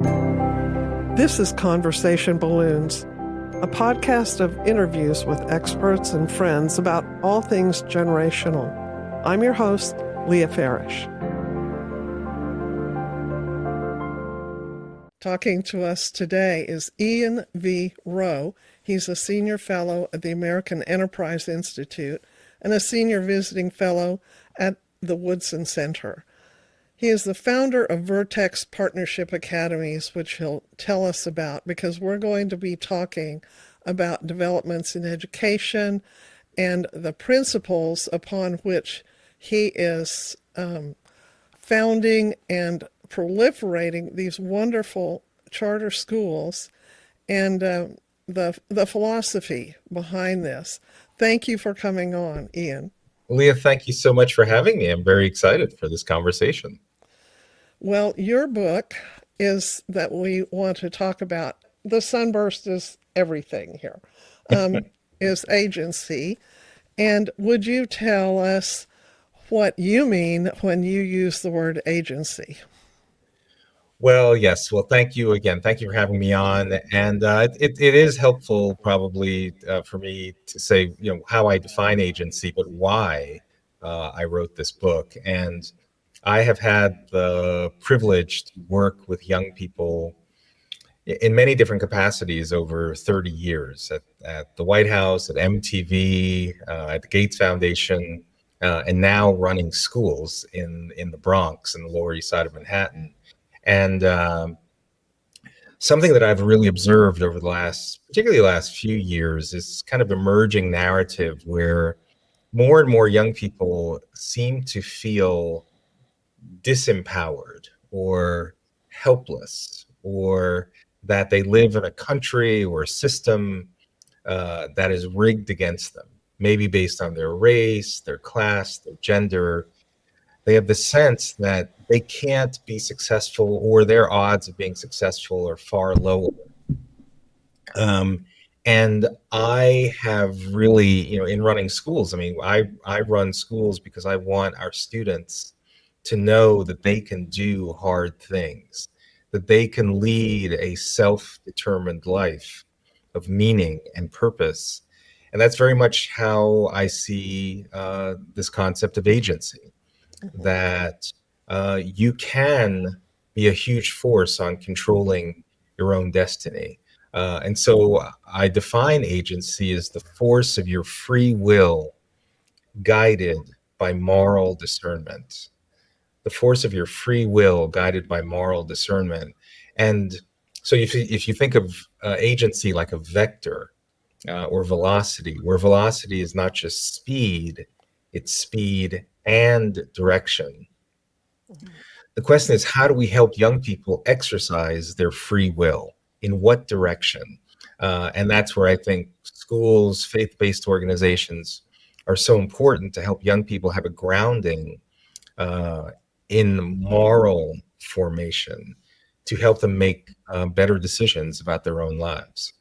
This is Conversation Balloons, a podcast of interviews with experts and friends about all things generational. I'm your host, Leah Farish. Talking to us today is Ian V. Rowe. He's a senior fellow at the American Enterprise Institute and a senior visiting fellow at the Woodson Center. He is the founder of Vertex Partnership Academies, which he'll tell us about, because we're going to be talking about developments in education and the principles upon which he is founding and proliferating these wonderful charter schools and the philosophy behind this. Thank you for coming on, Ian. Leah, thank you so much for having me. I'm very excited for this conversation. Well, your book is that we want to talk about. The sunburst is everything here, is agency. And would you tell us what you mean when you use the word agency? Well, yes. Well, thank you again. Thank you for having me on. And it is helpful probably for me to say, how I define agency, but why I wrote this book. And I have had the privilege to work with young people in many different capacities over 30 years at the White House, at MTV, at the Gates Foundation, and now running schools in the Bronx and the Lower East Side of Manhattan. And something that I've really observed over particularly the last few years, is kind of emerging narrative where more and more young people seem to feel disempowered or helpless, or that they live in a country or a system that is rigged against them, maybe based on their race, their class, their gender. They have the sense that they can't be successful, or their odds of being successful are far lower. And I have really, in running schools, I run schools because I want our students to know that they can do hard things, that they can lead a self-determined life of meaning and purpose. And that's very much how I see this concept of agency, that you can be a huge force on controlling your own destiny. And so I define agency as the force of your free will guided by moral discernment. The force of your free will guided by moral discernment. And so if you think of agency like a vector or velocity, where velocity is not just speed, it's speed and direction. The question is, how do we help young people exercise their free will? In what direction? And that's where I think schools, faith-based organizations are so important, to help young people have a grounding in moral formation, to help them make better decisions about their own lives.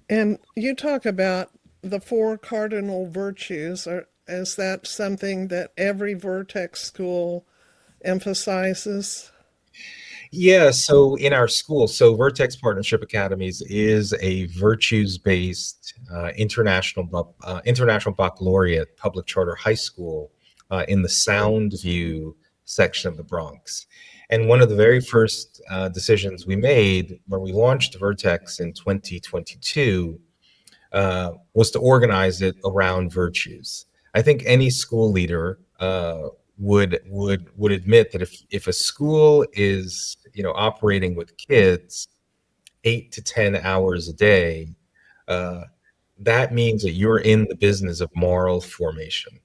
And you talk about the 4 cardinal virtues. Is that something that every Vertex school emphasizes? Yeah, so in our school, so Vertex Partnership Academies is a virtues-based international baccalaureate public charter high school in the Soundview section of the Bronx. And one of the very first decisions we made when we launched Vertex in 2022 was to organize it around virtues. I think any school leader would admit that if a school is operating with kids 8 to 10 hours a day, that means that you're in the business of moral formation,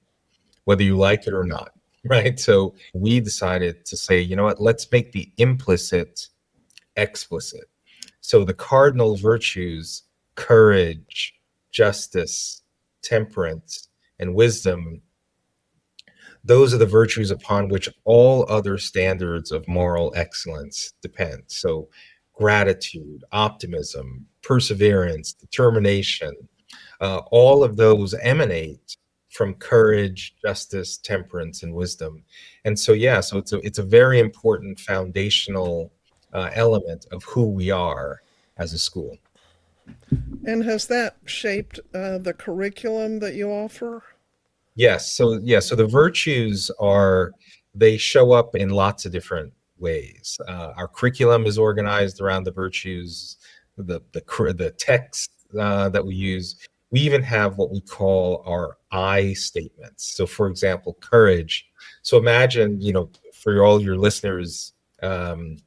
whether you like it or not, right? So we decided to say, you know what, let's make the implicit explicit. So the cardinal virtues, courage, justice, temperance, and wisdom, those are the virtues upon which all other standards of moral excellence depend. So gratitude, optimism, perseverance, determination, all of those emanate from courage, justice, temperance, and wisdom. And so, yeah, so it's a very important foundational element of who we are as a school. And has that shaped the curriculum that you offer? Yes. So yeah. So the virtues are they show up in lots of different ways. Our curriculum is organized around the virtues. The text that we use. We even have what we call our I statements. So, for example, courage. So imagine, for all your listeners, um,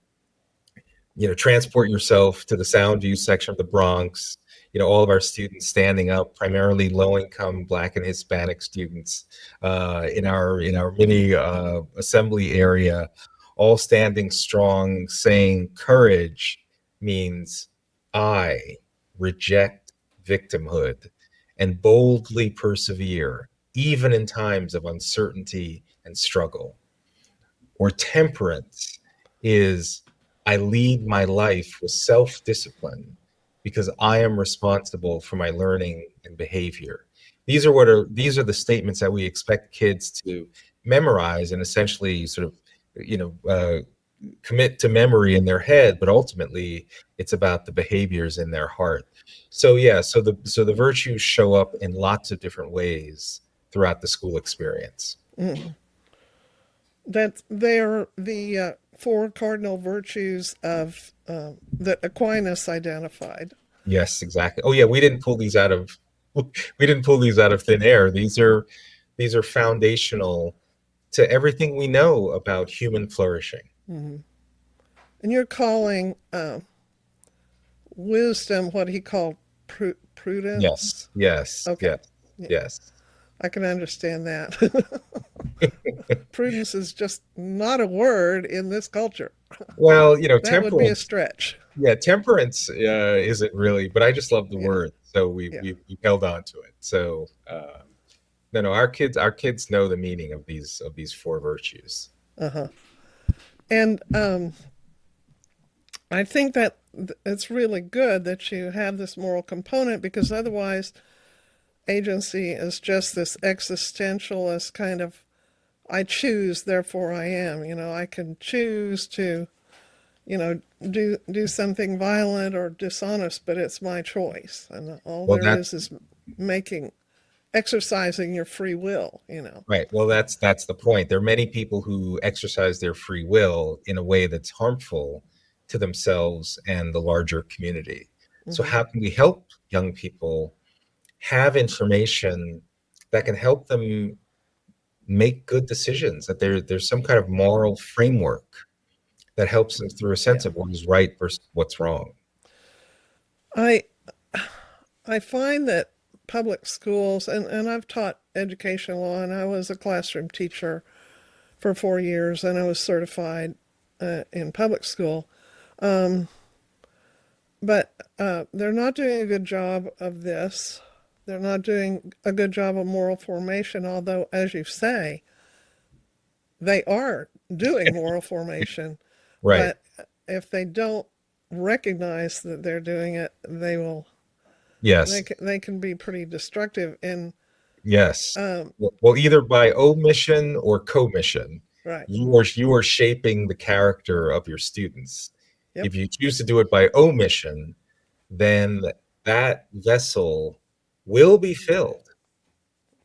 transport yourself to the Sound View section of the Bronx. All of our students standing up, primarily low-income Black and Hispanic students, in our mini assembly area, all standing strong, saying, "Courage means I reject victimhood and boldly persevere, even in times of uncertainty and struggle." Or temperance is I lead my life with self discipline because I am responsible for my learning and behavior. These are the statements that we expect kids to memorize and essentially sort of you know uh, commit to memory in their head, but ultimately it's about the behaviors in their heart. So yeah, so the virtues show up in lots of different ways throughout the school experience. Mm. That they're the four cardinal virtues of that Aquinas identified. Yes, exactly. Oh yeah, we didn't pull these out of thin air. These are foundational to everything we know about human flourishing. Mm-hmm. And you're calling wisdom what he called prudence. Yes, yes, Okay, yes, yeah, yes. I can understand that. Prudence is just not a word in this culture. Well, That would be a temperance. stretch. Yeah, temperance isn't really, but I just love the Yeah, word, so we yeah. we held on to it. So no, no, our kids know the meaning of these four virtues. Uh huh. And I think that it's really good that you have this moral component because otherwise, agency is just this existentialist kind of I choose, therefore I am. I can choose to, do something violent or dishonest, but it's my choice, and all Well, there is making exercising your free will. right. Well, that's the point. There are many people who exercise their free will in a way that's harmful to themselves and the larger community. So Hmm. how can we help young people have information that can help them make good decisions, that there's some kind of moral framework that helps them through a Yeah, sense of what is right versus what's wrong. I I find that public schools and I've taught education law and I was a classroom teacher for 4 years and I was certified in public school. Um, but they're not doing a good job of this. They're not doing a good job of moral formation, although, as you say, they are doing moral formation. Right. But if they don't recognize that they're doing it, Yes. they can be pretty destructive. And Yes. um, Well, either by omission or commission, right, you are shaping the character of your students. yep, If you choose to do it by omission, then that vessel will be filled.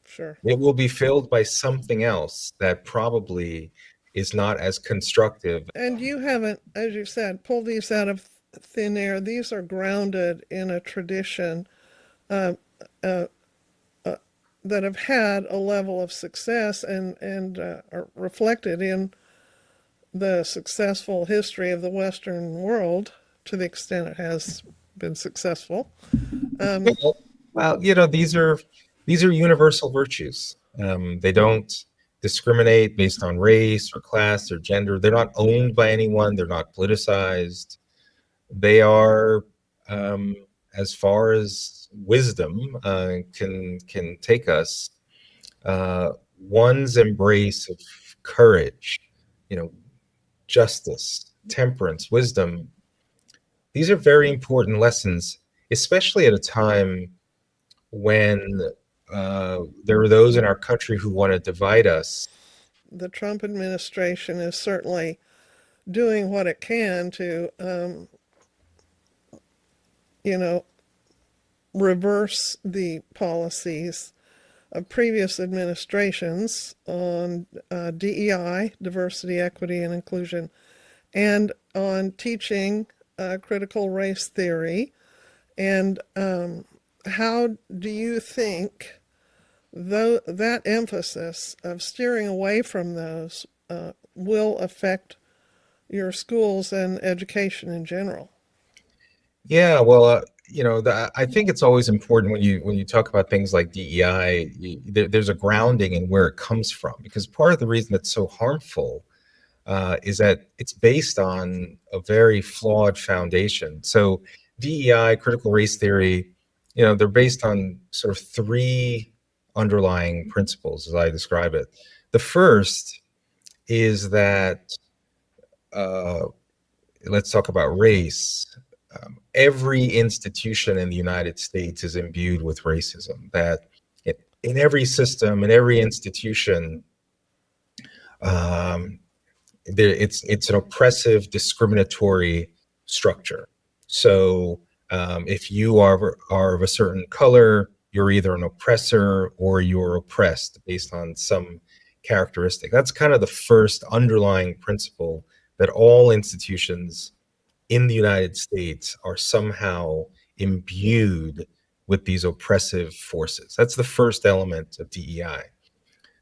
sure. It will be filled by something else that probably is not as constructive. And you haven't, as you said, pulled these out of thin air. These are grounded in a tradition uh, uh, that have had a level of success and are reflected in the successful history of the Western world to the extent it has been successful. Um, Well, these are universal virtues. They don't discriminate based on race or class or gender. They're not owned by anyone. They're not politicized. They are, um, as far as wisdom can take us. One's embrace of courage, you know, justice, temperance, wisdom. These are very important lessons, especially at a time when there are those in our country who want to divide us. the Trump administration is certainly doing what it can to, you know, reverse the policies of previous administrations on DEI, diversity, equity, and inclusion, and on teaching critical race theory. And how do you think that emphasis of steering away from those will affect your schools and education in general? Yeah, well, I think it's always important when you talk about things like DEI, there's a grounding in where it comes from, because part of the reason it's so harmful is that it's based on a very flawed foundation. So DEI, critical race theory, they're based on sort of three underlying principles, as I describe it. The first is that uh, let's talk about race. Every institution in the United States is imbued with racism. That in every system, in every institution, um, it's an oppressive, discriminatory structure. So if you are of a certain color, you're either an oppressor or you're oppressed based on some characteristic. That's kind of the first underlying principle, that all institutions in the United States are somehow imbued with these oppressive forces. That's the first element of DEI.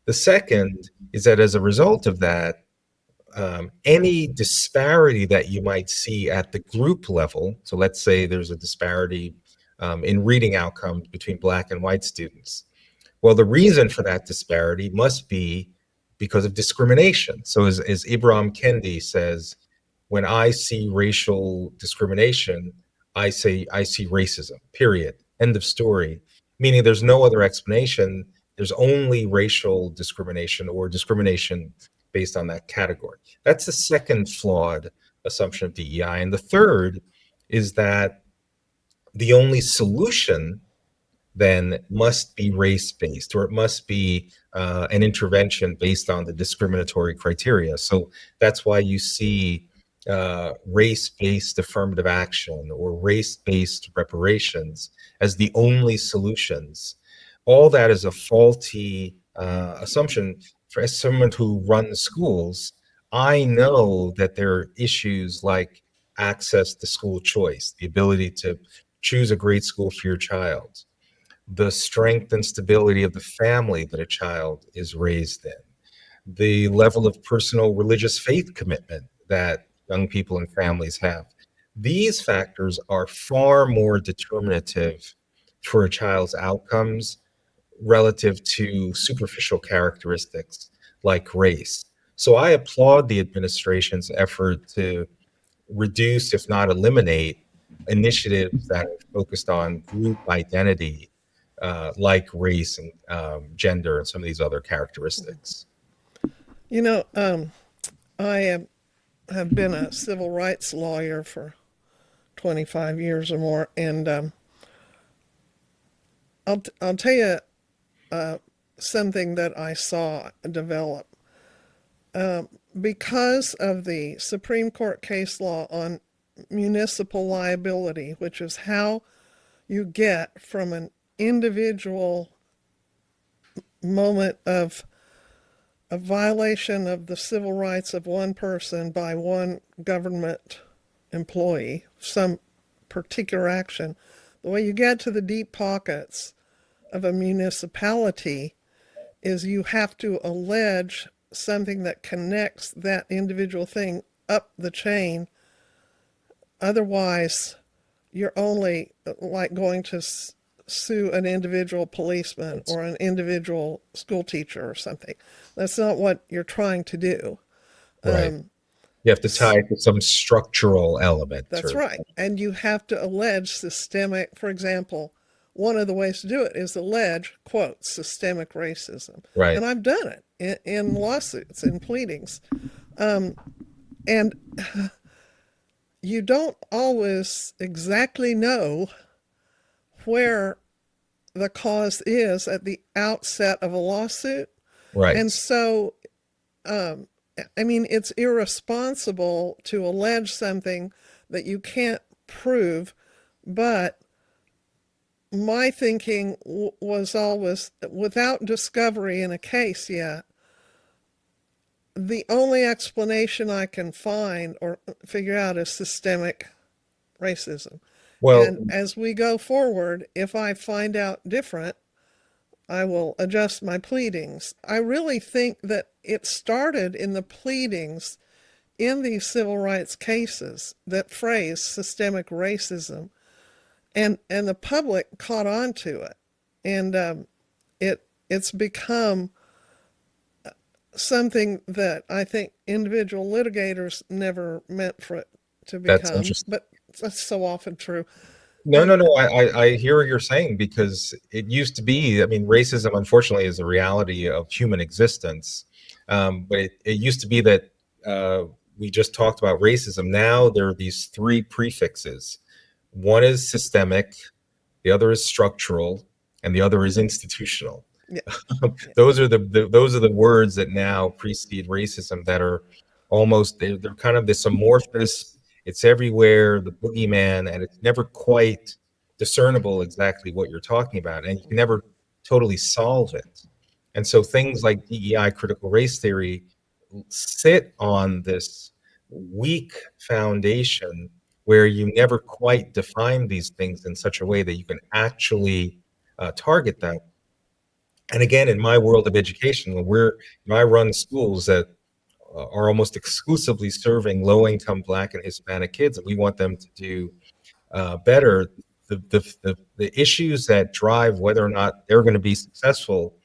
The second is that as a result of that, any disparity that you might see at the group level, so let's say there's a disparity in reading outcomes between Black and white students. Well, the reason for that disparity must be because of discrimination. So, as Ibram Kendi says, when I see racial discrimination, I see racism, period. End of story. Meaning there's no other explanation. There's only racial discrimination or discrimination based on that category. That's the second flawed assumption of DEI. And the third is that the only solution then must be race based, or it must be an intervention based on the discriminatory criteria. So that's why you see race based affirmative action or race based reparations as the only solutions. All that is a faulty assumption. For as someone who runs schools, I know that there are issues like access to school choice, the ability to choose a great school for your child, the strength and stability of the family that a child is raised in, the level of personal religious faith commitment that young people and families have. These factors are far more determinative for a child's outcomes relative to superficial characteristics like race. So I applaud the administration's effort to reduce, if not eliminate, initiatives that are focused on group identity, like race and gender and some of these other characteristics. You know, have been a civil rights lawyer for 25 years or more, and I'll tell you something that I saw develop. Because of the Supreme Court case law on municipal liability, which is how you get from an individual moment of a violation of the civil rights of one person by one government employee, some particular action, the way you get to the deep pockets of a municipality is you have to allege something that connects that individual thing up the chain. Otherwise, you're only like going to sue an individual policeman That's or an individual school teacher or something. That's not what you're trying to do. right. You have to tie S- it to some structural element That's or right. And you have to allege systemic, for example, one of the ways to do it is allege, quote, systemic racism. right, And I've done it in lawsuits, in pleadings. And you don't always exactly know where the cause is at the outset of a lawsuit. right, And so I mean, it's irresponsible to allege something that you can't prove, but my thinking was always without discovery in a case yet, the only explanation I can find or figure out is systemic racism. Well, And as we go forward, if I find out different, I will adjust my pleadings. I really think that it started in the pleadings in these civil rights cases that phrase systemic racism, and the public caught on to it, and it's become something that I think individual litigators never meant for it to that's become, interesting. but that's so often true. No, no, Um, no. I hear what you're saying because it used to be, I mean, racism, unfortunately, is a reality of human existence. But it used to be that we just talked about racism. Now there are these three prefixes. One is systemic, the other is structural, and the other is institutional. yeah, yeah, Those are the words that now precede racism that are almost they're kind of this amorphous. It's everywhere, the boogeyman, and it's never quite discernible exactly what you're talking about, and you can never totally solve it. And so things like DEI, critical race theory, sit on this weak foundation where you never quite define these things in such a way that you can actually target them. And again, in my world of education, I run schools that are almost exclusively serving low-income Black and Hispanic kids, and we want them to do better. The issues that drive whether or not they're going to be successful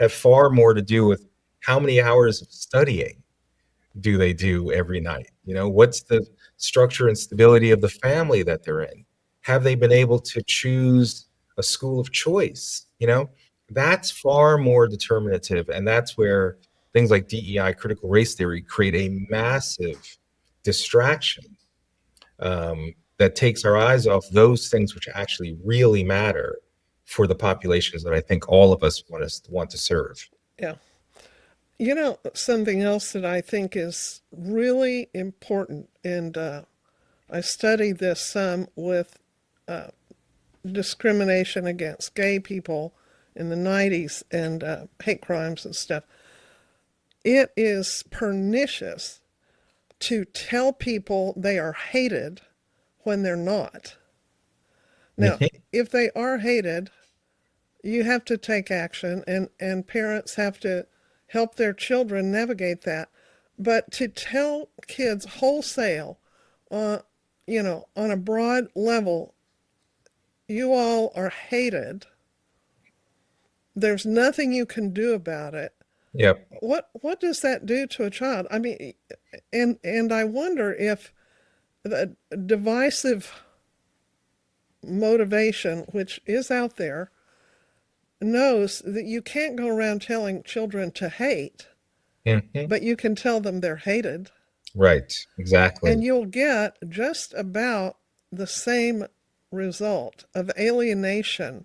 have far more to do with how many hours of studying do they do every night? You know, what's the structure and stability of the family that they're in? Have they been able to choose a school of choice? You know, that's far more determinative. And that's where things like DEI, critical race theory, create a massive distraction that takes our eyes off those things which actually really matter for the populations that I think all of us want to serve. yeah. You know, something else that I think is really important, and I studied this some with discrimination against gay people in the 90s and hate crimes and stuff. It is pernicious to tell people they are hated when they're not. Now, Mhm. if they are hated, you have to take action, and parents have to help their children navigate that. But to tell kids wholesale, uh, on a broad level, you all are hated, there's nothing you can do about it. Yep. What does that do to a child? I mean, and I wonder if the divisive motivation, which is out there, knows that you can't go around telling children to hate, Mhm. but you can tell them they're hated, Right. and Exactly. you'll get just about the same result of alienation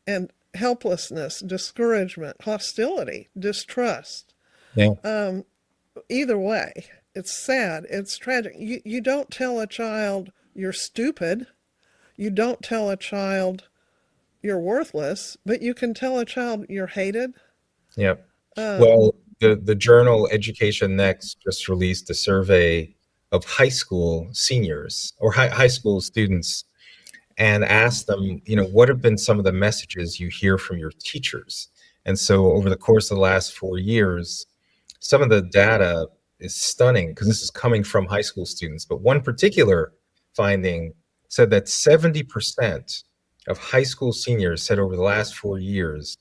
and helplessness, discouragement, hostility, distrust. Yeah. Either way, it's sad, it's tragic. You don't tell a child you're stupid, you don't tell a child you're worthless, but you can tell a child you're hated. Yep. Uh, Well, the journal Education Next just released a survey of high school seniors or high school students and asked them, you know, what have been some of the messages you hear from your teachers? And so over the course of the last 4 years, some of the data is stunning because this is coming from high school students. But one particular finding said that 70% of high school seniors said over the last 4 years,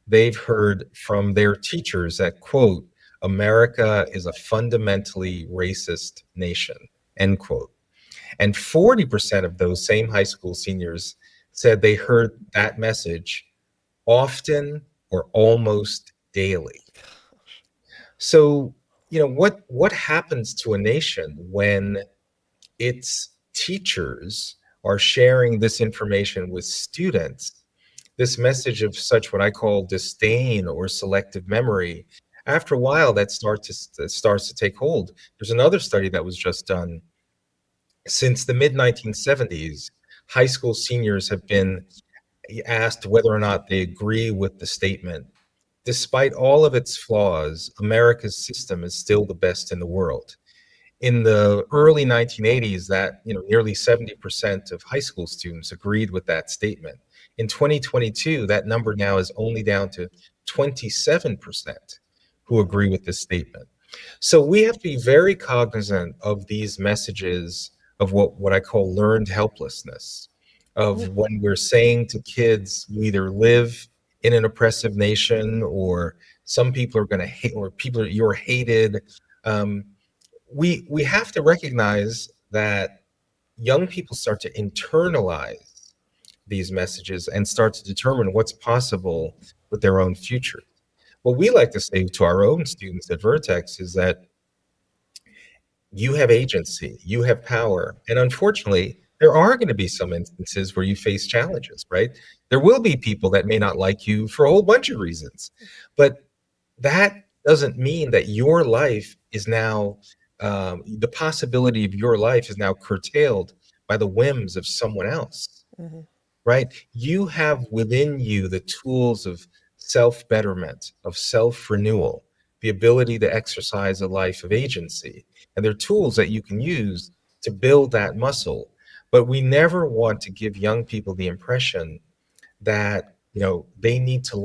they've heard from their teachers that, quote, America is a fundamentally racist nation, end quote. And 40% of those same high school seniors said they heard that message often or almost daily. So, you know, what happens to a nation when its teachers are sharing this information with students? This message of such what I call disdain or selective memory. After a while, that starts to take hold. There's another study that was just done. Since the mid 1970s, high school seniors have been asked whether or not they agree with the statement, despite all of its flaws, America's system is still the best in the world. In the early 1980s, that, nearly 70% of high school students agreed with that statement. In 2022, that number now is only down to 27% who Mhm. agree with this statement. So we have to be very cognizant of these messages of what I call learned helplessness, of Mhm. when we're saying to kids, you either live in an oppressive nation, or some people are going to hate, or people you're hated. Um, we have to recognize that young people start to internalize these messages and start to determine what's possible with their own future. What we like to say to our own students at Vertex is that you have agency, you have power. And unfortunately, there are going to be some instances where you face challenges, right? There will be people that may not like you for a whole bunch of reasons. But that doesn't mean that your life is now, the possibility of your life is now curtailed by the whims of someone else, Mhm. right? You have within you the tools of self betterment, of self renewal, the ability to exercise a life of agency. And they're tools that you can use to build that muscle. But we never want to give young people the impression that, they need to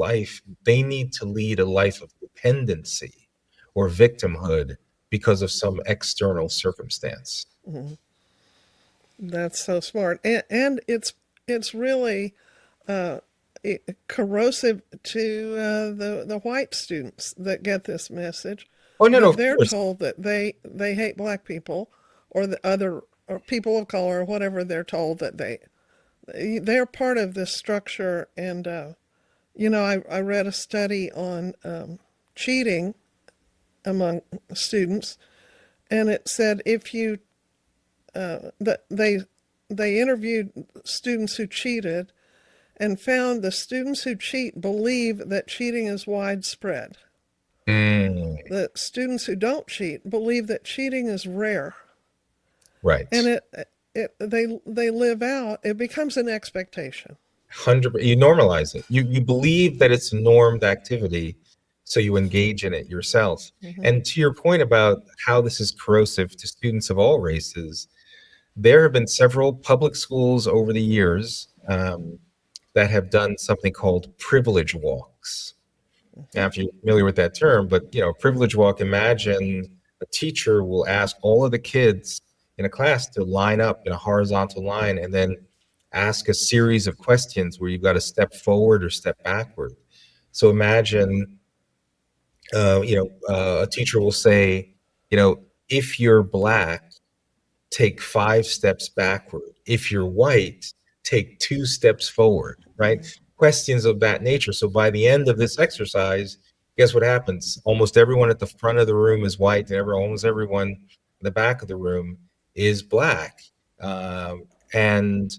lead a life of dependency or victimhood because of some external circumstance. Mhm. That's so smart, and it's really uh, corrosive to the white students that get this message, Oh, no, no, that of they're course. told that they hate black people or the other or people of color or whatever they're told that they're part of this structure. And I read a study on cheating among students, and it said if you that they interviewed students who cheated and found the students who cheat believe that cheating is widespread. Mm, The students who don't cheat believe that cheating is rare, and right. they live out. It becomes an expectation. 100, you normalize it. You believe that it's a normed activity, so you engage in it yourself. Hmm. And to your point about how this is corrosive to students of all races, there have been several public schools over the years, that have done something called privilege walks. Hmm. Now, if you're familiar with that term, but privilege walk, imagine a teacher will ask all of the kids in a class to line up in a horizontal line and then ask a series of questions where you've got to step forward or step backward. So imagine, a teacher will say, if you're black, take 5 steps backward. If you're white, take 2 steps forward, right? Questions of that nature. So by the end of this exercise, guess what happens? Almost everyone at the front of the room is white, and almost everyone in the back of the room is black. Um, and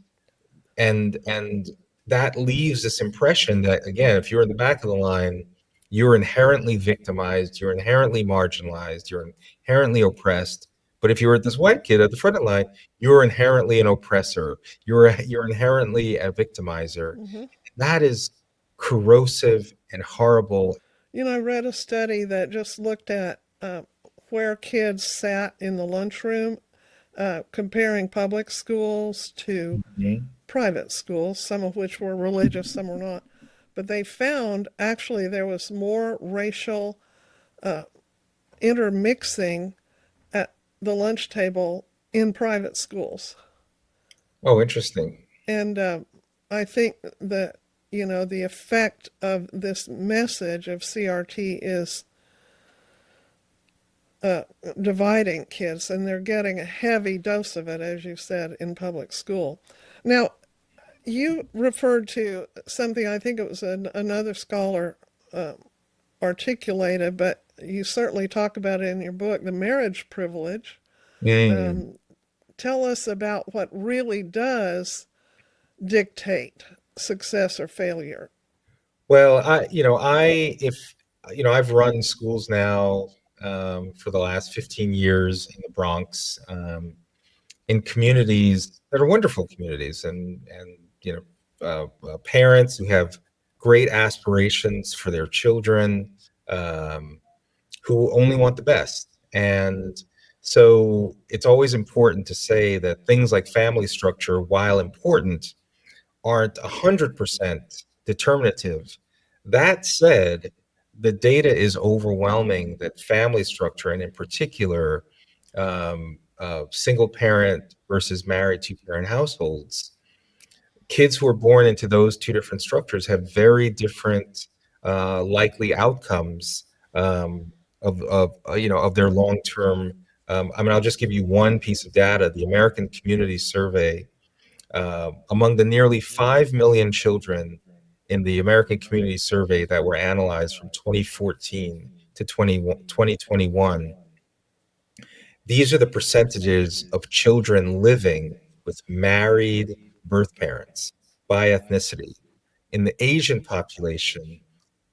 and that leaves this impression that, again, if you're in the back of the line, you're inherently victimized, you're inherently marginalized, you're inherently oppressed. But if you're this white kid at the front of the line, you're inherently an oppressor, you're inherently a victimizer. Hmm. That is corrosive and horrible. I read a study that just looked at where kids sat in the lunchroom, comparing public schools to Mhm. private schools, some of which were religious, some were not. But they found actually there was more racial intermixing at the lunch table in private schools. Oh, interesting. And I think that, the effect of this message of CRT is uh, dividing kids, and they're getting a heavy dose of it, as you said, in public school. Now, you referred to something I think it was another scholar uh, articulated, but you certainly talk about it in your book, the marriage privilege. Mm. Um, Tell us about what really does dictate success or failure. Well, I, you know, I if I've run schools now for the last 15 years in the Bronx, in communities that are wonderful communities, and parents who have great aspirations for their children, um, who only want the best. And so it's always important to say that things like family structure, while important, aren't 100% determinative. That said, the data is overwhelming that family structure, and in particular, single parent versus married two parent households, kids who are born into those two different structures have very different likely outcomes, of their long term. I'll just give you one piece of data. The American Community Survey, among the nearly 5 million children in the American Community Survey that were analyzed from 2014 to 2021, these are the percentages of children living with married birth parents by ethnicity. In the Asian population,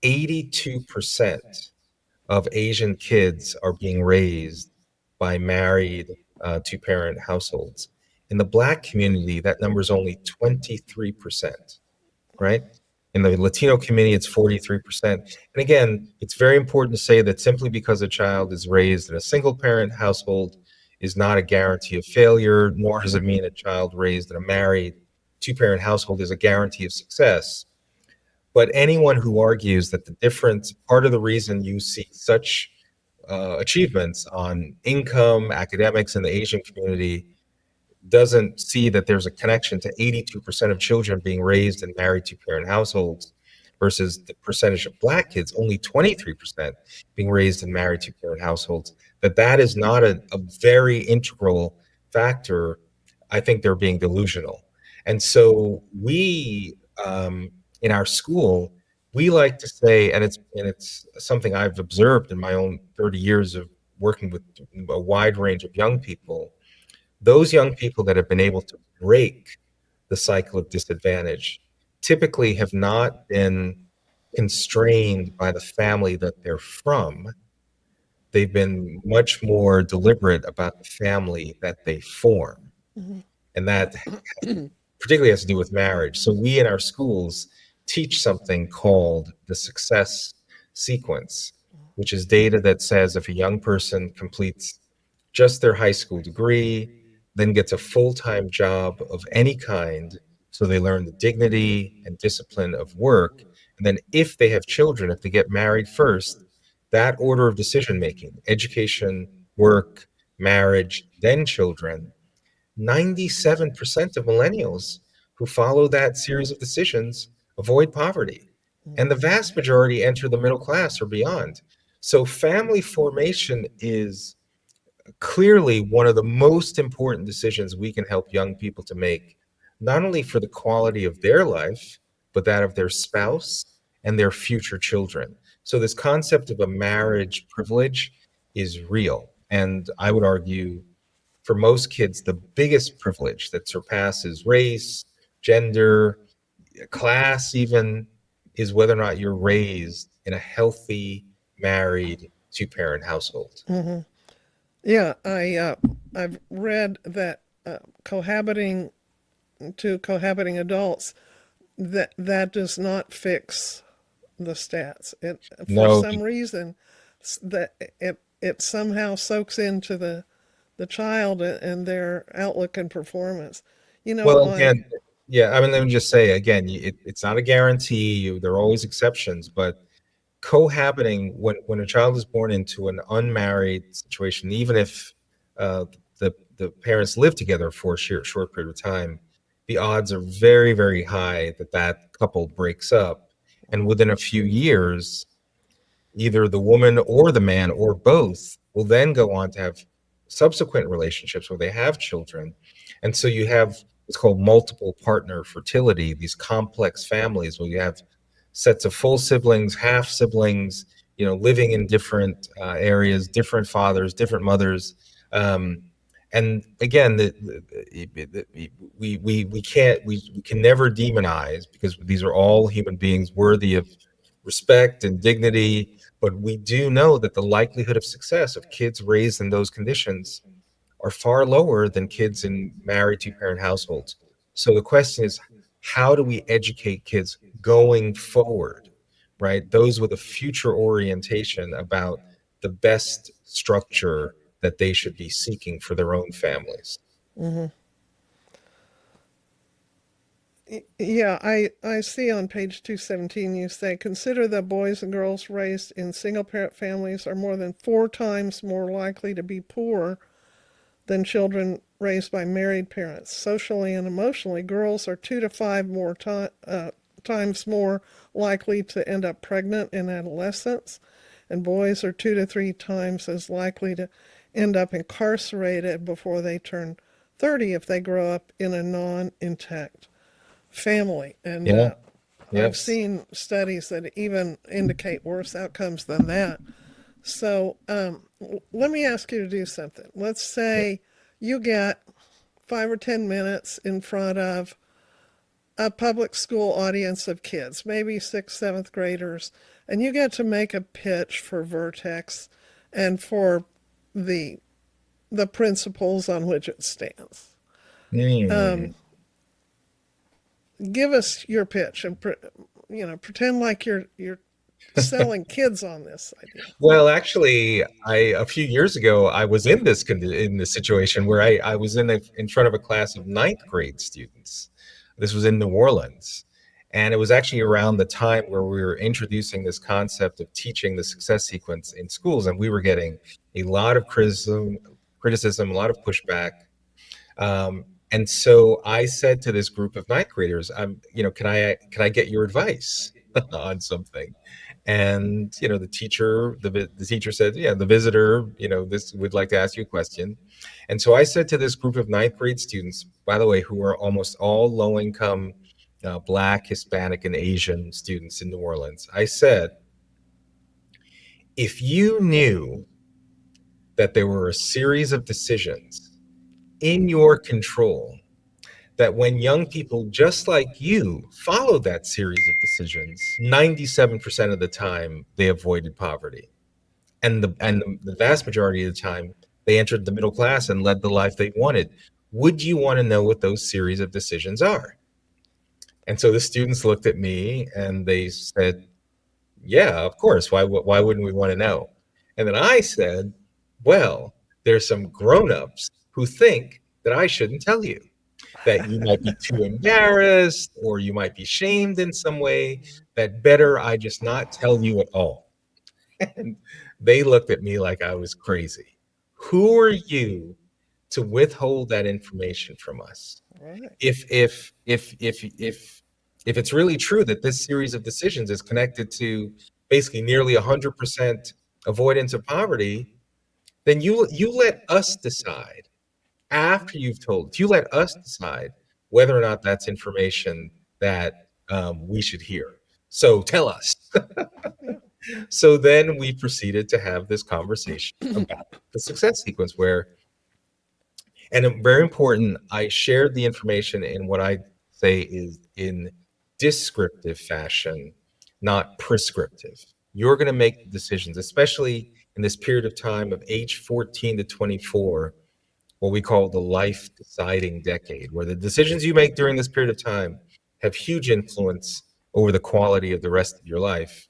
82% of Asian kids are being raised by married two parent households. In the Black community, that number is only 23%, right? In the Latino community, it's 43%. And again, it's very important to say that simply because a child is raised in a single parent household is not a guarantee of failure, nor does it mean a child raised in a married two parent household is a guarantee of success. But anyone who argues that the difference, part of the reason you see such achievements on income, academics in the Asian community, doesn't see that there's a connection to 82% of children being raised in married two parent households versus the percentage of Black kids, only 23% being raised in married two parent households, that is not a very integral factor. I think they're being delusional. And so in our school, we like to say, and it's something I've observed in my own 30 years of working with a wide range of young people, those young people that have been able to break the cycle of disadvantage typically have not been constrained by the family that they're from. They've been much more deliberate about the family that they form. And that particularly has to do with marriage. So we in our schools teach something called the success sequence, which is data that says if a young person completes just their high school degree, then gets a full-time job of any kind, so they learn the dignity and discipline of work. And then if they have children, if they get married first, that order of decision making, education, work, marriage, then children, 97% of millennials who follow that series of decisions avoid poverty. And the vast majority enter the middle class or beyond. So family formation is clearly one of the most important decisions we can help young people to make, not only for the quality of their life, but that of their spouse and their future children. So, this concept of a marriage privilege is real. And I would argue for most kids, the biggest privilege that surpasses race, gender, class, even, is whether or not you're raised in a healthy, married, two parent household. Yeah, I've read that cohabiting cohabiting adults, that does not fix the stats. It, for No, some reason, that it somehow soaks into the child and their outlook and performance. You know, well, on again, yeah, I mean, let me just say again, it's not a guarantee. There are always exceptions, but cohabiting, when a child is born into an unmarried situation, even if the parents live together for a short period of time, the odds are very, very high that that couple breaks up, and within a few years, either the woman or the man or both will then go on to have subsequent relationships where they have children. And so you have what's called multiple partner fertility, these complex families where you have sets of full siblings, half siblings, living in different areas, different fathers, different mothers. Um, and again, we can never demonize, because these are all human beings worthy of respect and dignity. But we do know that the likelihood of success of kids raised in those conditions are far lower than kids in married two-parent households. So the question is, how do we educate kids going forward, right? Those with a future orientation about the best structure that they should be seeking for their own families. Hmm. Yeah, I see on page 217 you say, consider that boys and girls raised in single parent families are more than 4 times more likely to be poor than children raised by married parents. Socially and emotionally, girls are 2 to 5 times more likely to end up pregnant in adolescence, and boys are 2 to 3 times as likely to end up incarcerated before they turn 30 if they grow up in a non intact family. And Yeah, I've yes. seen studies that even indicate worse outcomes than that. So let me ask you to do something. Let's Yeah. say you get 5 or 10 minutes in front of a public school audience of kids, maybe sixth, seventh graders, and you get to make a pitch for Vertex and for the the principles on which it stands. Hmm. Um, Give us your pitch and pretend like you're selling kids on this idea. Well, actually, I a few years ago I was in in this situation where I was in front of a class of ninth grade students. This was in New Orleans, and it was actually around the time where we were introducing this concept of teaching the success sequence in schools, and we were getting a lot of criticism, a lot of pushback. And so I said to this group of ninth graders, can I get your advice on something? And the teacher said, yeah, the visitor, this would like to ask you a question. And so I said to this group of ninth grade students, by the way, who are almost all low income, Black, Hispanic, and Asian students in New Orleans, I said, if you knew that there were a series of decisions in your control, that when young people just like you followed that series of decisions, 97% of the time they avoided poverty. And the vast majority of the time they entered the middle class and led the life they wanted. Would you want to know what those series of decisions are? And so the students looked at me and they said, yeah, of course. Why wouldn't we want to know? And then I said, well, there's some grown-ups who think that I shouldn't tell you, that you might be too embarrassed or you might be shamed in some way, that better I just not tell you at all. And they looked at me like I was crazy. Who are you to withhold that information from us? Right. If it's really true that this series of decisions is connected to basically nearly 100% avoidance of poverty, then you let us decide after you let us decide whether or not that's information that we should hear. So tell us. Yeah. So then we proceeded to have this conversation about the success sequence and very important, I shared the information in what I say is in descriptive fashion, not prescriptive. You're going to make the decisions, especially in this period of time of age 14 to 24, what we call the life deciding decade, where the decisions you make during this period of time have huge influence over the quality of the rest of your life.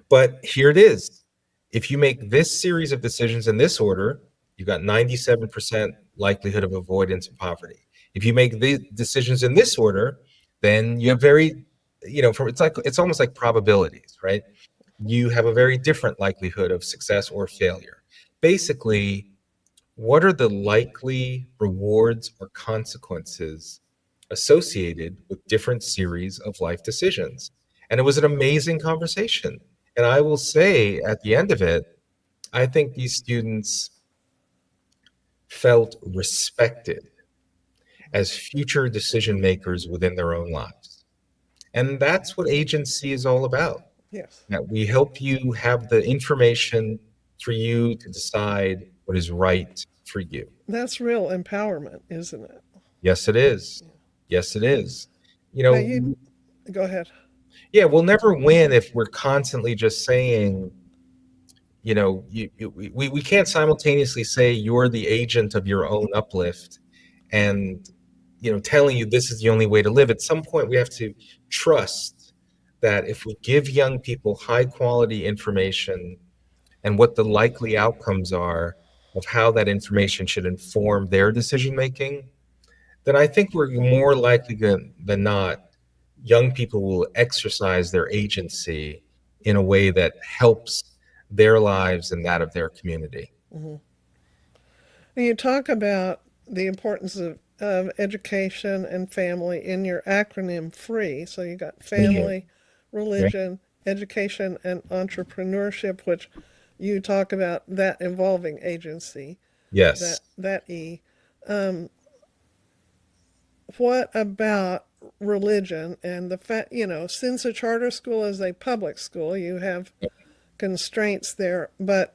But here it is. If you make this series of decisions in this order, you've got 97% likelihood of avoidance of poverty. If you make the decisions in this order, then you have it's almost like probabilities, right? You have a very different likelihood of success or failure. Basically, what are the likely rewards or consequences associated with different series of life decisions? And it was an amazing conversation. And I will say at the end of it, I think these students felt respected as future decision makers within their own lives. And that's what agency is all about. Yes. That we help you have the information for you to decide what is right for you. That's real empowerment, isn't it? Yes, it is. Yes, it is. You Now you know, go ahead. Yeah, we'll never win if we're constantly just saying, we can't simultaneously say you're the agent of your own uplift and, telling you this is the only way to live. At some point, we have to trust that if we give young people high quality information and what the likely outcomes are of how that information should inform their decision making, then I think we're more likely than not, young people will exercise their agency in a way that helps their lives and that of their community. Hmm. And you talk about the importance of education and family in your acronym FREE. So you got Mhm. family, Right? religion, education, and entrepreneurship, which you talk about that involving agency, Yes. that E. Um, what about religion and the fact, since a charter school is a public school, you have constraints there, but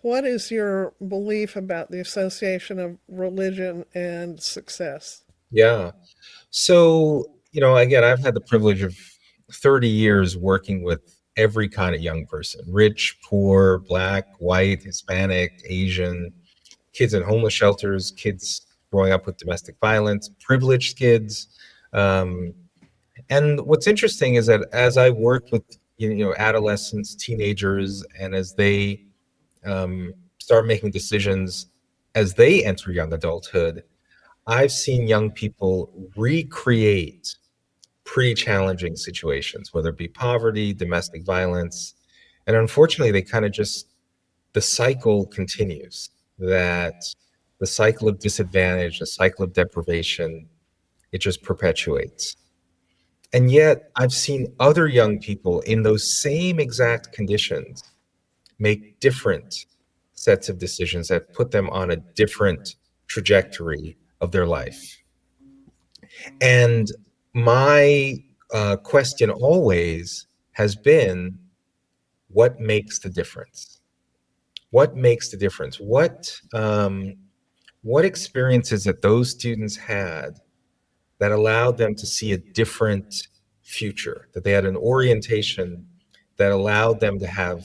what is your belief about the association of religion and success? Yeah. So, again, I've had the privilege of 30 years working with every kind of young person: rich, poor, black, white, Hispanic, Asian, kids in homeless shelters, kids growing up with domestic violence, privileged kids. Um, and what's interesting is that as I worked with adolescents, teenagers, and as they start making decisions as they enter young adulthood, I've seen young people recreate pretty challenging situations, whether it be poverty, domestic violence. And unfortunately, they kind of just, the cycle continues, that the cycle of disadvantage, the cycle of deprivation, it just perpetuates. And yet, I've seen other young people in those same exact conditions make different sets of decisions that put them on a different trajectory of their life. And my question always has been, what makes the difference? What makes the difference? What experiences that those students had that allowed them to see a different future, that they had an orientation that allowed them to have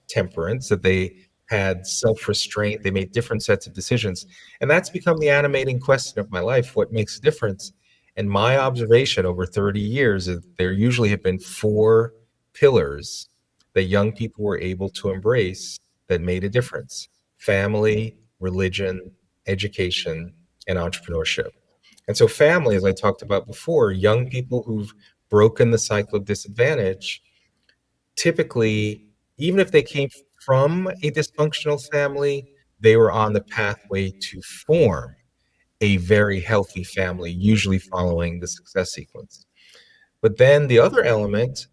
temperance, that they had self restraint, they made different sets of decisions. And that's become the animating question of my life: what makes a difference? And my observation over 30 years is there usually have been four pillars that young people were able to embrace that made a difference: family, religion, education, and entrepreneurship. And so, family, as I talked about before, young people who've broken the cycle of disadvantage, typically, even if they came from a dysfunctional family, they were on the pathway to form a very healthy family, usually following the success sequence. But then the other element,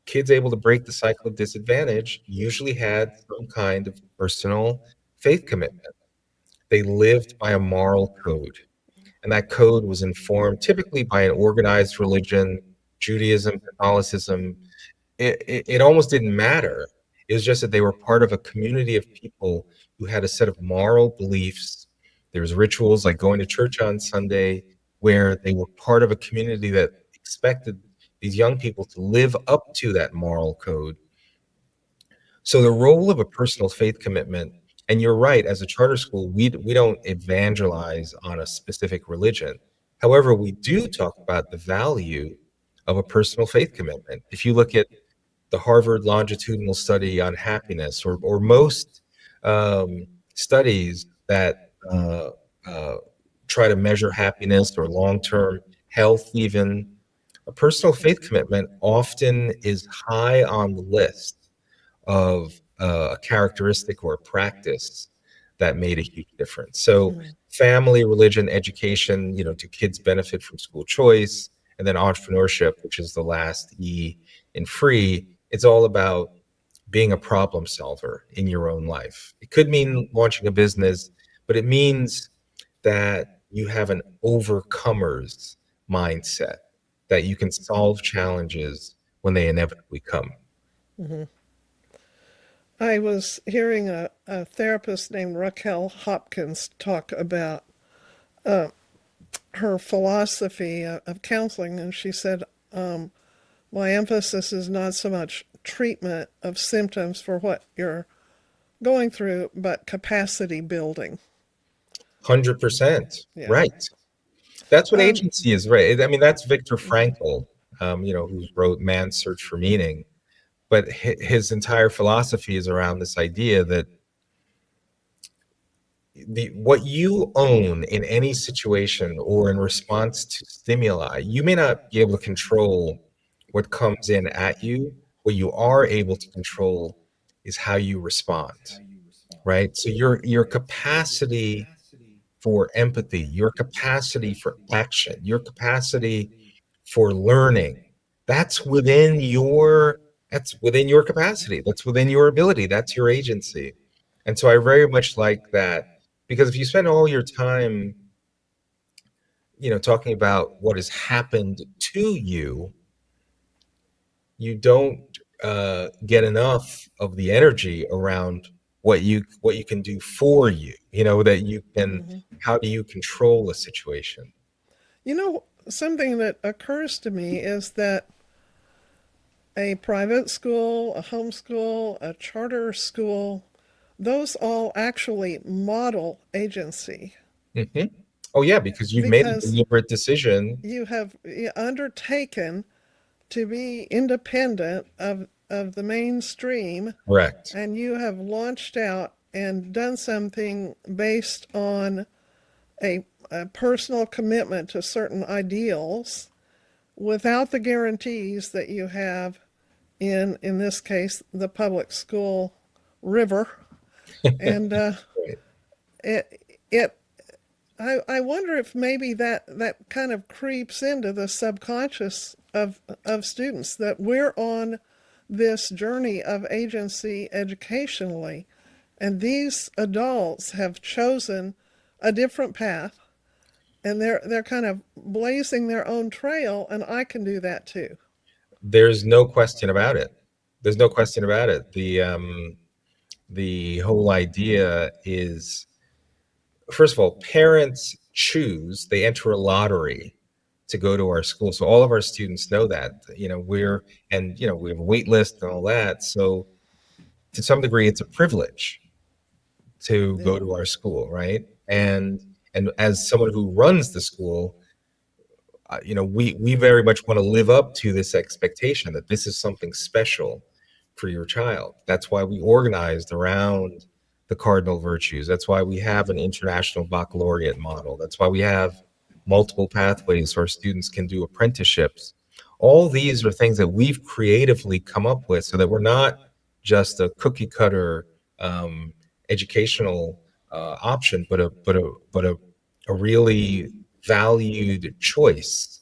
kids able to break the cycle of disadvantage, usually had some kind of personal faith commitment. They lived by a moral code. And that code was informed typically by an organized religion, Judaism, Catholicism. It almost didn't matter. It was just that they were part of a community of people who had a set of moral beliefs. There was rituals like going to church on Sunday, where they were part of a community that expected these young people to live up to that moral code. So the role of a personal faith commitment, and you're right, as a charter school, we don't evangelize on a specific religion. However, we do talk about the value of a personal faith commitment. If you look at the Harvard longitudinal study on happiness, or most studies that uh, try to measure happiness or long-term health, even, a personal faith commitment often is high on the list of a characteristic or a practice that made a huge difference. So, Mm. family, religion, education, do kids benefit from school choice? And then entrepreneurship, which is the last E in FREE, it's all about being a problem solver in your own life. It could mean launching a business, but it means that you have an overcomer's mindset, that you can solve challenges when they inevitably come. Hmm. I was hearing a therapist named Raquel Hopkins talk about her philosophy of counseling, and she said My emphasis is not so much treatment of symptoms for what you're going through, but capacity building. 100%. Yeah. Right. That's what Um, agency is, right? I mean, that's Viktor Frankl, who wrote Man's Search for Meaning. But his entire philosophy is around this idea that what you own in any situation or in response to stimuli, you may not be able to control what comes in at you. What you are able to control is how you respond, right? So your capacity for empathy, your capacity for action, your capacity for learning, that's within your that's within your capacity, that's within your ability, that's your agency. And so I very much like that, because if you spend all your time, talking about what has happened to you, you don't get enough of the energy around what you can do for you, that you can, how do you control a situation. you know, something that occurs to me is that a private school, a homeschool, a charter school, those all actually model agency Hmm. Oh yeah, because you've made a because deliberate decision. you have undertaken to be independent of the mainstream, Correct. and you have launched out and done something based on a personal commitment to certain ideals without the guarantees that you have in this case, the public school river. And Right. it I wonder if maybe that kind of creeps into the subconscious of students that we're on this journey of agency educationally, and these adults have chosen a different path, and they're kind of blazing their own trail, and I can do that too. There's no question about it. There's no question about it. The whole idea is, first of all, parents choose, they enter a lottery to go to our school. So all of our students know that, we have a wait list and all that. So to some degree, it's a privilege to Yeah. go to our school, right? And as someone who runs the school, we very much want to live up to this expectation that this is something special for your child. That's why we organized around the cardinal virtues. That's why we have an international baccalaureate model. That's why we have multiple pathways so our students can do apprenticeships. All these are things that we've creatively come up with so that we're not just a cookie cutter educational option, but a really valued choice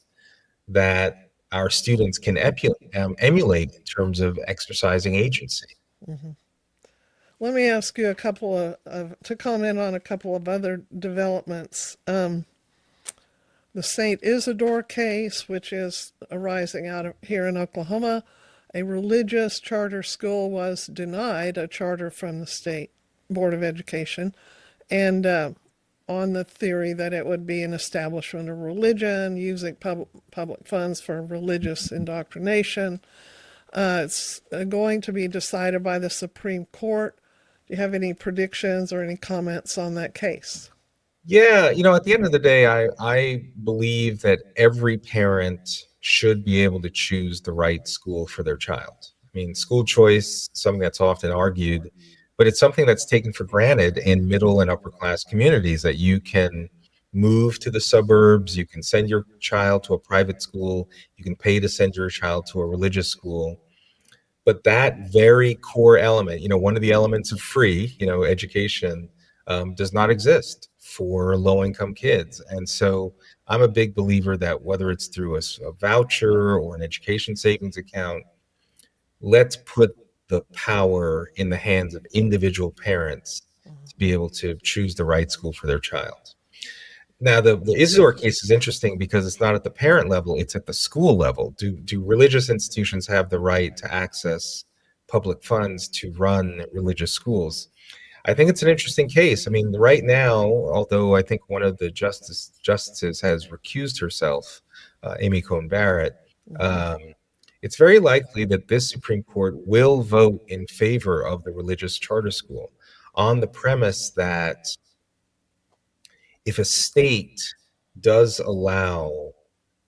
that our students can emulate in terms of exercising agency. Mhm. Let me ask you a couple to comment on a couple of other developments. The St. Isidore case, which is arising out of here in Oklahoma, a religious charter school was denied a charter from the state board of education, and on the theory that it would be an establishment of religion using public funds for religious indoctrination. It's going to be decided by the Supreme Court. Do you have any predictions or any comments on that case? Yeah, at the end of the day, I believe that every parent should be able to choose the right school for their child. I mean, school choice, something that's often argued, but it's something that's taken for granted in middle and upper class communities, that you can move to the suburbs, you can send your child to a private school, you can pay to send your child to a religious school. But that very core element, one of the elements of free, education, does not exist for low income kids. And so I'm a big believer that whether it's through a voucher or an education savings account, let's put the power in the hands of individual parents to be able to choose the right school for their child. Now, the Isidore case is interesting because it's not at the parent level, it's at the school level. Do religious institutions have the right to access public funds to run religious schools? I think it's an interesting case. I mean, right now, although I think one of the justices has recused herself, Amy Coney Barrett, Mm-hmm. um, it's very likely that this Supreme Court will vote in favor of the religious charter school on the premise that if a state does allow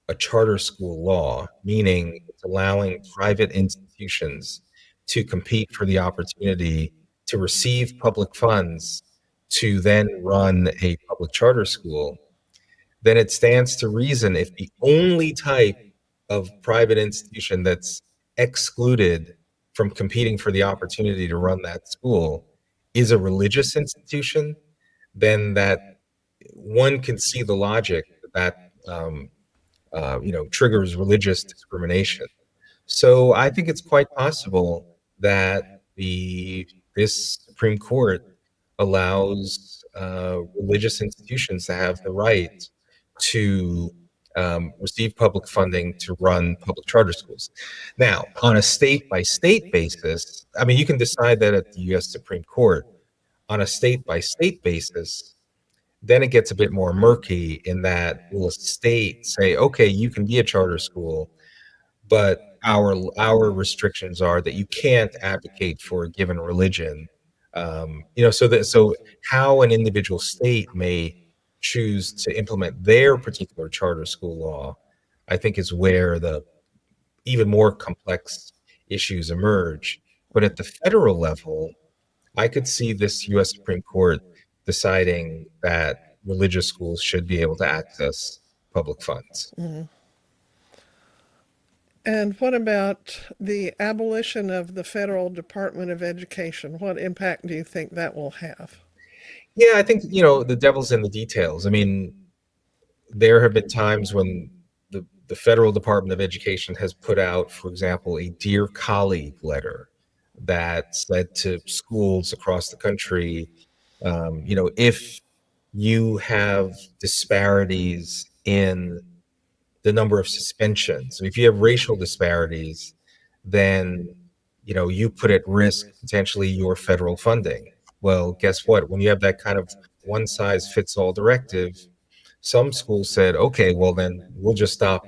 a charter school law, meaning it's allowing private institutions to compete for the opportunity to receive public funds to then run a public charter school, then it stands to reason if the only type of private institution that's excluded from competing for the opportunity to run that school is a religious institution, then that one can see the logic that triggers religious discrimination. So I think it's quite possible that the this Supreme Court allows religious institutions to have the right to receive public funding to run public charter schools. Now, on a state by state basis, I mean, you can decide that at the U.S. Supreme Court. On a state by state basis, then it gets a bit more murky in that will a state say, okay, you can be a charter school, but our restrictions are that you can't advocate for a given religion. So how an individual state may choose to implement their particular charter school law, I think is where the even more complex issues emerge. But at the federal level, I could see this U.S. Supreme Court deciding that religious schools should be able to access public funds. Mhm. And what about the abolition of the Federal Department of Education? What impact do you think that will have? Yeah, I think, the devil's in the details. I mean, there have been times when the Federal Department of Education has put out, for example, a Dear Colleague letter that said to schools across the country, if you have disparities in the number of suspensions, if you have racial disparities, then you put at risk potentially your federal funding. Well, guess what? When you have that kind of one size fits all directive, some schools said, okay, well then we'll just stop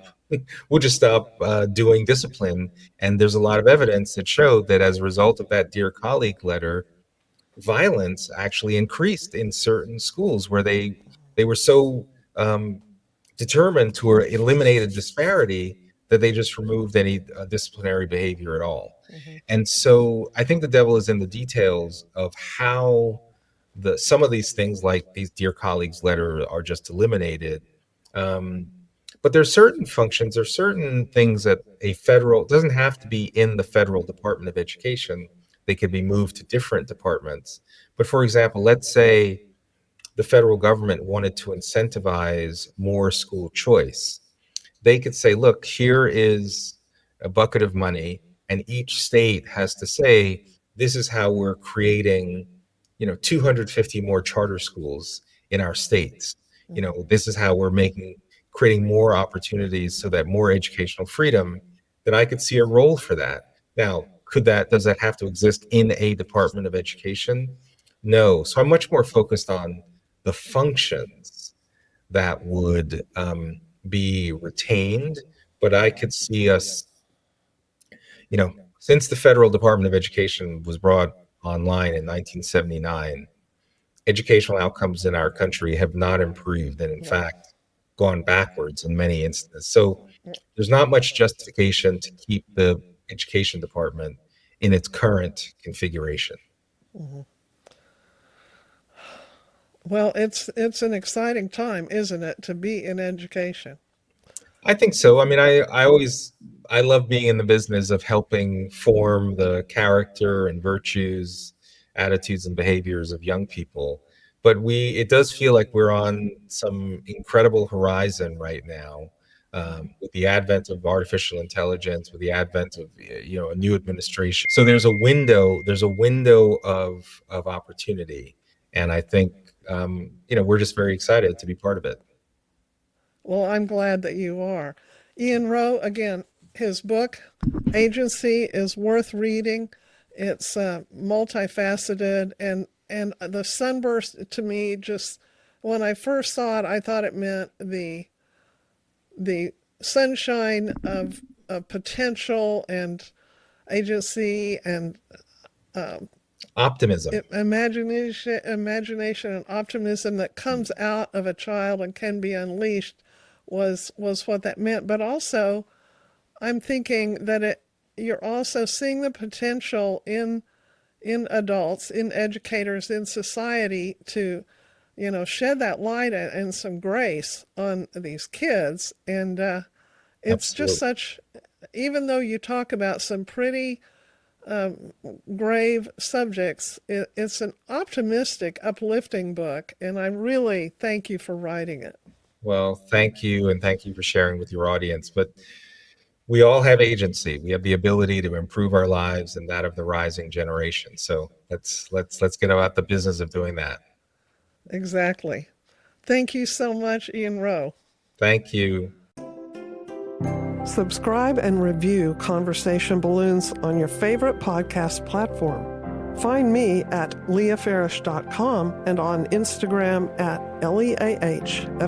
doing discipline. And there's a lot of evidence that showed that as a result of that Dear Colleague letter, violence actually increased in certain schools where they were so um, determined to eliminate a disparity that they just removed any disciplinary behavior at all. Mhm. And so I think the devil is in the details of how some of these things like these Dear Colleagues letter are just eliminated. Um, but there's certain functions or certain things that a federal doesn't have to be in the federal Department of Education. They could be moved to different departments. But for example, let's say the federal government wanted to incentivize more school choice, they could say, look, here is a bucket of money, and each state has to say, this is how we're creating, 250 more charter schools in our states. This is how we're creating more opportunities so that more educational freedom. Then I could see a role for that. Now, does that have to exist in a Department of Education? No. So I'm much more focused on the functions that would be retained. But I could see us, since the Federal Department of Education was brought online in 1979, educational outcomes in our country have not improved and, in No. fact, gone backwards in many instances. So there's not much justification to keep the education department in its current configuration. Mhm. Well, it's an exciting time, isn't it, to be in education? I think so. I mean, I love being in the business of helping form the character and virtues, attitudes and behaviors of young people. But it does feel like we're on some incredible horizon right now, with the advent of artificial intelligence, with the advent of a new administration. So there's a window of opportunity, and I think we're just very excited to be part of it. Well, I'm glad that you are. Ian Rowe, again, his book, Agency, is worth reading. It's multifaceted, and the sunburst to me just when I first saw it, I thought it meant the sunshine of potential and agency and Optimism. imagination and optimism that comes out of a child and can be unleashed was what that meant. But also, I'm thinking that you're also seeing the potential in adults, in educators, in society to, shed that light and some grace on these kids. And it's just Absolutely. such, even though you talk about some pretty grave subjects, it's an optimistic, uplifting book, and I really thank you for writing it. Well, thank you, and thank you for sharing with your audience. But we all have agency. We have the ability to improve our lives and that of the rising generation. So let's get about the business of doing that. Exactly. Thank you so much, Ian Rowe. Thank you. Subscribe and review Conversation Balloons on your favorite podcast platform. Find me at leahfarish.com and on Instagram at LeahFarish.